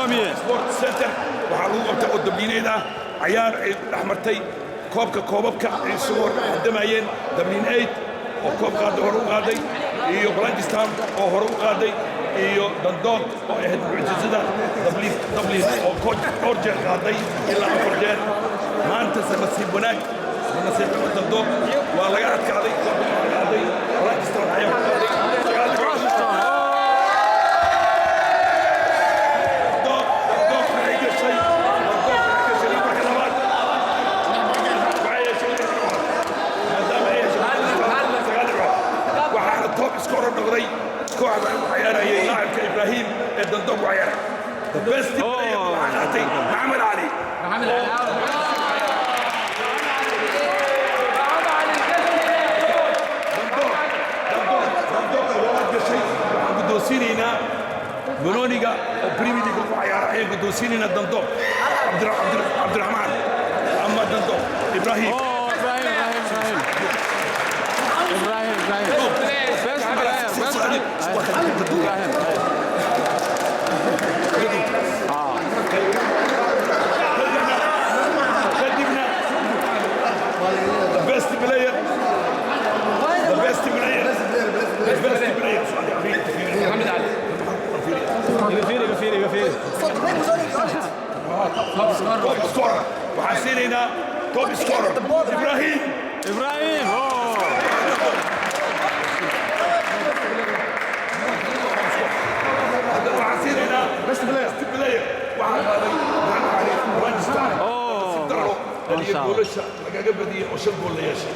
قدوميه سبورت سنتر waxaa lagu qabtay oo dabliinayda ciyaar ay dhaxmartay koobabka ay soo wardamayeen dabliin 8 oo koobkaada hore u qaaday iyo Blanchester oo hore u qaaday iyo dandood oo ahayd mucjisada dabliin oo coach orjeer qaaday ilaa orjeer maanta nasiib wanaag nasiib dandood waa laga adkaaday Blanchester ayaa qaaday كوعد عيانا لاعب كإبراهيم الدندوق وعيانا بس محمد علي قدوسينينا بنونيغا بريمي دي عيارة هي قدوسينينا الدندوق عبد الرحمن أما الدندوق إبراهيم محمد علي بفيري توب سكورر وحاسين هنا توب سكورر ابراهيم وحاسين هنا بس بلاير وعلى اللي يقول الشعب لقى بدي وشربوا اللي يشرب